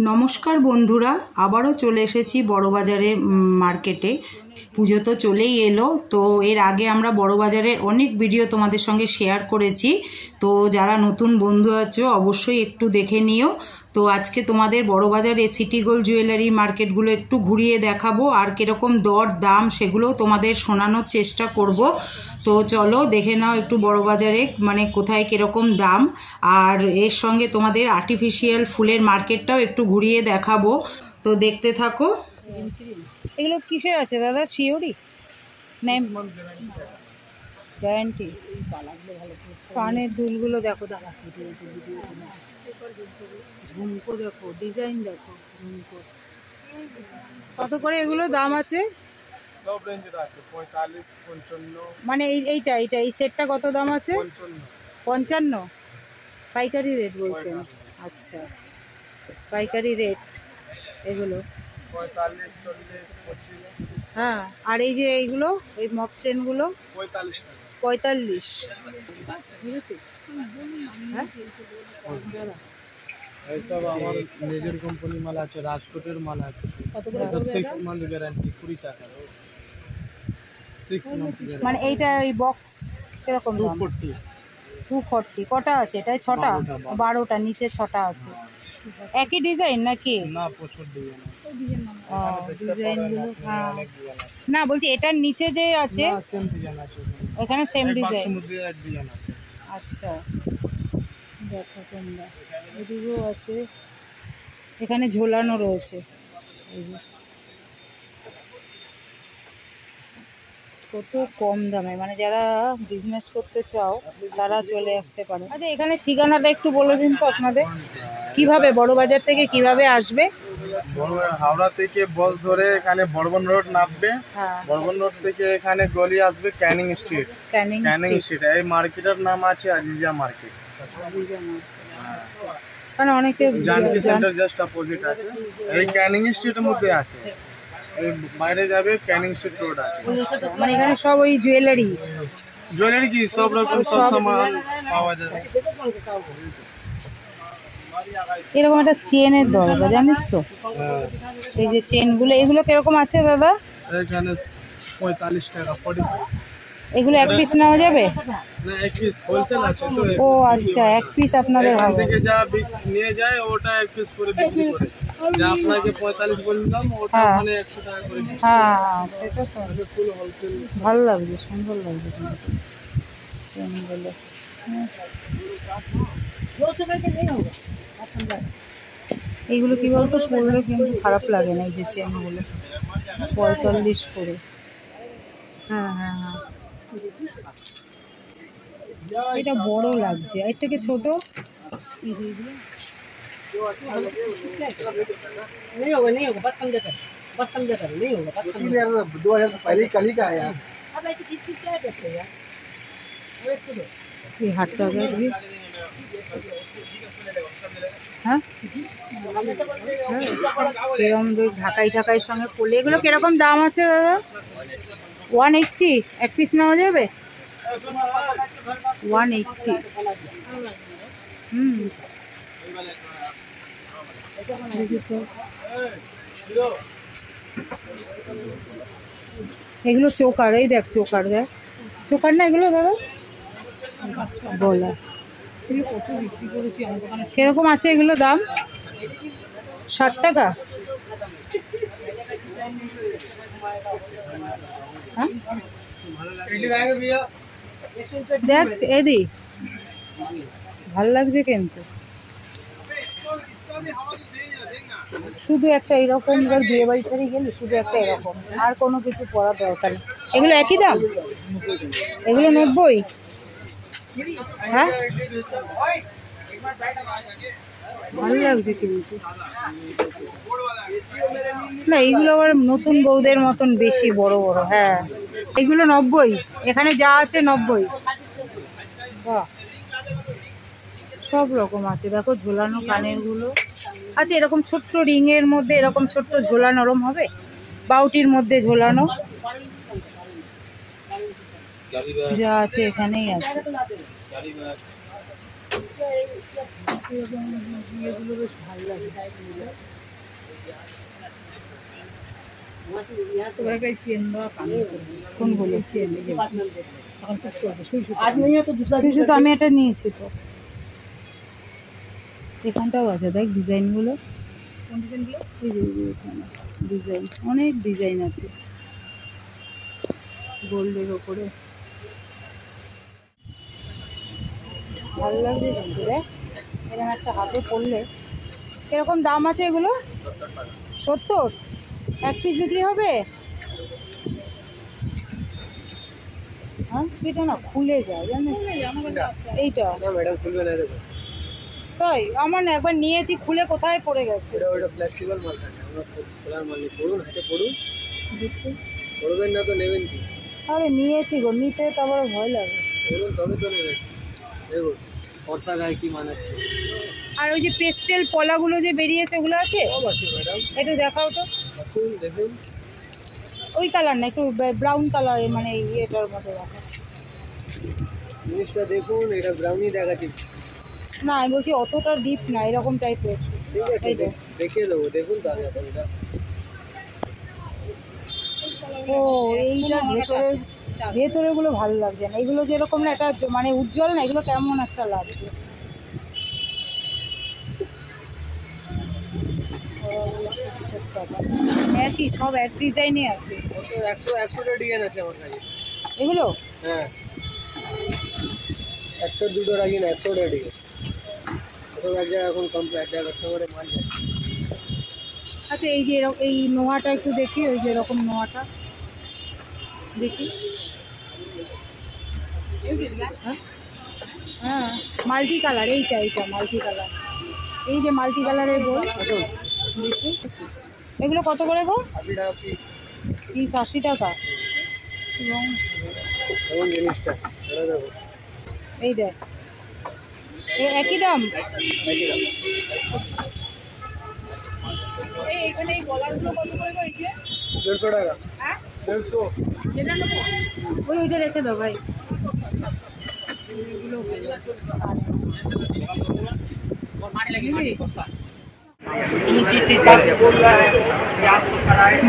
নমস্কার বন্ধুরা, আবারও চলে এসেছি বড়বাজারের মার্কেটে। পুজো তো চলেই এলো, তো এর আগে আমরা বড়বাজারের অনেক ভিডিও তোমাদের সঙ্গে শেয়ার করেছি। তো যারা নতুন বন্ধু আছো অবশ্যই একটু দেখে নিও। তো আজকে তোমাদের বড়বাজারে সিটি গোল্ড জুয়েলারি মার্কেটগুলো একটু ঘুরিয়ে দেখাবো, আর কীরকম দর দাম সেগুলোও তোমাদের শোনানোর চেষ্টা করব। তো চলো দেখে নাও একটু বড়বাজারে মানে কোথায় কীরকম দাম, আর এর সঙ্গে তোমাদের আর্টিফিশিয়াল ফুলের মার্কেটটাও একটু ঘুরিয়ে দেখাবো। তো দেখতে থাকো। এগুলো কিসের আছে দাদা, শিওরি গ্যারান্টি? কানের দুলগুলো দেখো দাদা, ঝুমকো দেখো, ডিজাইন দেখো, ঝুমকো কত করে এগুলো দাম আছে? সব রেঞ্জের আছে, 45, 55। মানে এইটা এই সেটটা কত দাম আছে? 55 পাইকারি রেট বলছেন? আচ্ছা, পাইকারি রেট এগুলো 45, 40, 25। হ্যাঁ, আর এই যে এইগুলো, এই মপ চেনগুলো 45 টাকা। 45। হ্যাঁ, এই সব আমার নিজের কোম্পানি মাল আছে, রাজকোটের মাল আছে। কত করে? সব 6 মান্থ গ্যারান্টি, 20 টাকা। 6 মান্থ গ্যারান্টি। মানে এইটা এই বক্স কিরকম দাম? 240। 240। কটা আছে এটাই? 6টা? 12টা, নিচে 6টা আছে। একই ডিজাইন নাকি? না, প্রচুর ডিজাইন আছে। ডিজাইনগুলো হ্যাঁ, না বলছি এটার নিচে যে আছে না, সেম ডিজাইন আছে এখানে, সেম ডিজাইন। মধ্যে এক ডিজাইন আছে। আচ্ছা, দেখো তোমরা, এদিকেও আছে, এখানে ঝোলানো রয়েছে। এই যে কত কম দামে, মানে যারা বিজনেস করতে চাও তারা চলে আসতে পারে। আচ্ছা, এখানে ঠিকানাটা একটু বলে দিন তো আপনাদের, কিভাবে বড়বাজার থেকে কিভাবে আসবে? হাওড়া থেকে বাস ধরে এখানে বর্বন রোড নামবে। হ্যাঁ, বর্বন রোড থেকে এখানে গলি আসবে ক্যানিং স্ট্রিট। ক্যানিং স্ট্রিট, এই মার্কেটের নাম আছে আজিজা মার্কেট। আচ্ছা, মানে অনেকে জানকি সেন্টার জাস্ট অপোজিট আছে, এই ক্যানিং স্ট্রিটের মধ্যে আছে। এই বাইরে যাবে ক্যানিং স্ট্রিট রোড আছে। মানে এখানে সব ওই জুয়েলারি কি সব রকম সব সামান পাওয়া যায়। এরকম একটা চেনের দরকার, জানিস তো? এই যে চেনগুলো, এগুলো কিরকম আছে দাদা? এখানে 45 টাকা, 45। এগুলো এক পিস নেওয়া যাবে? না, এক পিস হোলসেল আছে তো। ও আচ্ছা, এক পিস আপনাদের এখান হবে। থেকে যা নিয়ে যায় ওটা এক পিস করে বিক্রি করে। যা আপনাকে 45 বললাম ওটা হ্যাঁ, মানে 100 টাকা করে দিচ্ছি। হ্যাঁ সেটা তো ফুল হোলসেল। ভালো লাগছে, সুন্দর লাগছে কিন্তু চেনগুলো। এইগুলো কি বলতো, পরলে কিন্তু খারাপ লাগে না, এই যে চেনগুলো 45 করে। হ্যাঁ হ্যাঁ হ্যাঁ, এটা বড় লাগছে, এর থেকে ছোট হাঁটতে হবে। হ্যাঁ, এরকম ঢাকাইয়ের সঙ্গে পড়লে এগুলো কিরকম দাম আছে দাদা? 180 এক পিস নেওয়া যাবে? 180। এগুলো চোকার, এই দেখ চোকার, দেখ চোকার না এগুলো দাদা, বলা সেরকম আছে। এগুলো দাম 60 টাকা। হ্যাঁ, দেখ এদি ভাল লাগছে কিন্তু, শুধু একটা এরকম, ধর বিয়ে বাড়ি টাড়ি গেলে শুধু একটা এরকম, আর কোনো কিছু পরার দরকার নেই। এগুলো একই দাম? এগুলো 90? হ্যাঁ, ভালো লাগছে কিন্তু না, এইগুলো আবার নতুন বউদের মতন বেশি বড় বড়। হ্যাঁ, এগুলো 90, এখানে যা আছে 90। বাহ, সব রকম আছে দেখো, ঝোলানো কানের গুলো আচ্ছা, এরকম ছোট্ট রিং এর মধ্যে এরকম ছোট্ট ঝোলা নরম হবে, বাউটির মধ্যে ঝোলানো যা আছে এখানেই আছে। এগুলো বেশ ভালো লাগে। কোনগুলো তো আমি এটা নিয়েছি তো। এখানটাও আছে দেখ ডিজাইনগুলো, ডিজাইন অনেক ডিজাইন আছে গোল্ডের ওপরে, ভালো লাগবে কিন্তু দেখ এরকম একটা হাতে পড়লে। কিরকম দাম আছে এগুলো? 70 এক পিস বিক্রি হবে? হ্যাঁ এটা না খুলে যায় জানিস, এইটা তাই আমার না একবার নিয়েছি খুলে কোথায় পড়ে গেছে। আরে নিয়েছি গো, নিতে তারপর ভয় লাগে। আর ওই যে পেস্টেল পলাগুলো যে বেরিয়েছে ওগুলো আছে? একটু দেখাও তো। ওই কালার না, একটু ব্রাউন কালার, মানে ইয়েটার মধ্যে রাখা জিনিসটা দেখুন, এটা ব্রাউনি দেখাচ্ছি না, আমি বলছি অতটা ডিপ না, এরকম টাইপের। দেখিয়ে দেবো, দেখুন তাহলে। ও এইটা ভেতরে, ভেতরেগুলো ভালো লাগছে না, এগুলো যেরকম না এটা মানে উজ্জ্বল না, এগুলো কেমন একটা লাগছে। একই সব এক ডিজাইনই আছে। 100 ডিজাইন আছে আমার কাছে এগুলো। হ্যাঁ 100 দুটো রাখি না, 100 ডিজাইন এক জায়গায় এখন কমপ্লিট কাস্টমারে মাল যায়। আচ্ছা এই যে এই নোয়াটা একটু দেখি, ওই যে এরকম নোয়াটা দেখি। হ্যাঁ মাল্টি কালার, এইটা মাল্টি কালার, এই যে মাল্টি কালারের বল দেখি। এগুলো কত করে গো? 80 টাকা পিস। 80 টাকা। এবং জিনিসটা এই দেখ একই দাম। এইখানে এই গলারগুলো কত করে গো? এই যে 150 টাকা। হ্যাঁ 150। যেটা নেবো ওইটা রেখে দাও ভাই।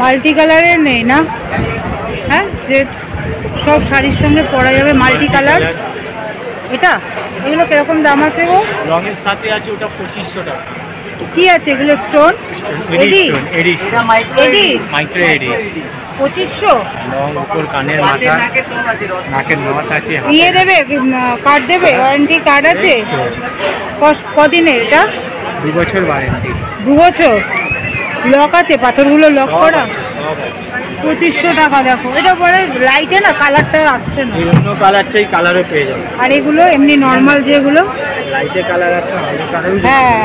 মাল্টি কালারের নেই না? হ্যাঁ যে সব শাড়ির সঙ্গে পরা যাবে মাল্টি কালার। এটা এগুলো কিরকম দাম আছে গো? রঙের সাথে আছে ওটা 2500 টাকা। কি আছে এগুলো? স্টোন এডি, মাইক্রো এডি 2500। উপর কানের মাথা, নাকের নথ আছে। নিয়ে দেবে, কার্ড দেবে, ওয়ারেন্টি কার্ড আছে? কদিনের এটা? 2 বছর ওয়ারেন্টি। 2 বছর। লক আছে, পাথরগুলো লক করা। 2500 টাকা। দেখো এটা পরে লাইটে না কালারটা আসছে না, অন্য কালার চাই, কালারও পেয়ে যাবে। আর এগুলো এমনি নর্মাল যেগুলো লাইটে কালার আছে, হ্যাঁ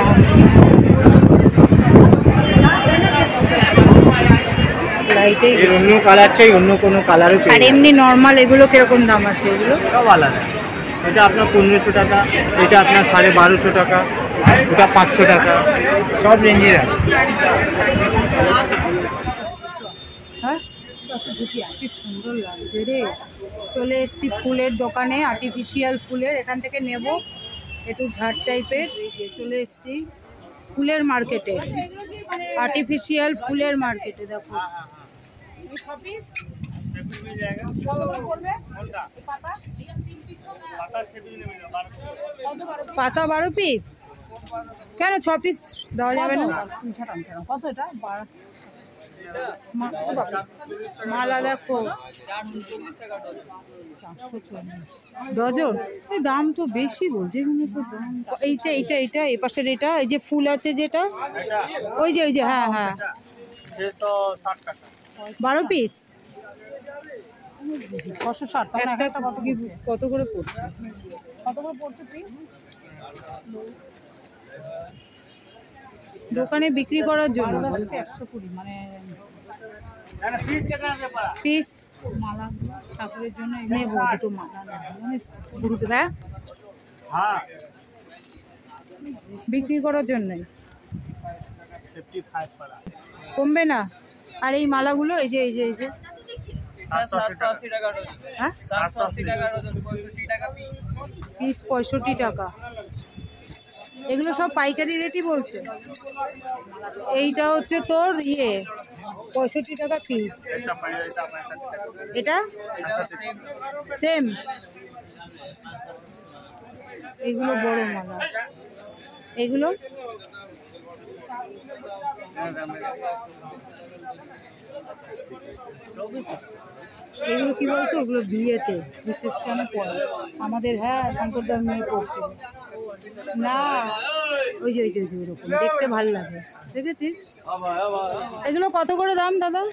লাইটে অন্য কালার চাই, অন্য কোনো কালারও পেয়ে আর এমনি নর্মাল এগুলো কিরকম দাম আছে? এগুলো সব আলাদা। এটা আপনার 1500 টাকা, এটা আপনার 1250 টাকা, ওটা 500 টাকা, সব রেঞ্জের আছে। হ্যাঁ কি সুন্দর লাগছে রে। চলে এসছি ফুলের দোকানে, আর্টিফিশিয়াল ফুলের, এখান থেকে নেব একটু ঝাড় টাইপের। চলে এসছি ফুলের মার্কেটে, আর্টিফিশিয়াল ফুলের মার্কেটে। দেখো পাতা 12 পিস কেন? 6 পিস দেওয়া যাবে না? কত এটা? মালা দেখো 440 ডজন। এই দাম তো বেশি বলছে এখানে তো দাম। এইটা এই পাশের এটা, এই যে ফুল আছে যেটা, ওই যে হ্যাঁ 660 টাকা 12 পিস 660 টাকা। একটা কত করে পড়ছে? পিস দোকানে বিক্রি করার জন্য 120, মানে পিস মালা ঠাকুরের জন্য নেবো দুটো মালা গুরুদেব। হ্যাঁ বিক্রি করার জন্য কমবে না? আর এই মালাগুলো এই যে 780 টাকা। হ্যাঁ 780 টাকা পিস 65 টাকা। এগুলো সব পাইকারি রেটই বলছে। এইটা হচ্ছে তোর 65 টাকা পিস। এটা সেম। এগুলো বড় মালা, এগুলো সেগুলো কি বলতো, ওগুলো বিয়েতে রিসেপশনে পড়ে আমাদের। হ্যাঁ, শঙ্করদার মেয়ে পড়ছিল না, ওই যে ওরকম দেখতে ভালো লাগে, দেখেছিস? এগুলো কত করে দাম দাদা?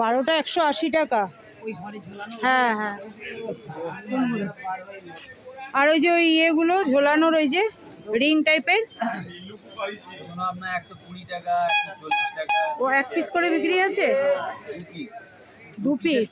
12টা 180 টাকা। হ্যাঁ হ্যাঁ। আর ওই যে ওই ইয়েগুলো ঝোলানোর, ওই যে রিং টাইপের, আপনার 120 টাকা, 140 টাকা। ও 1 পিস করে বিক্রি আছে? 2 পিস।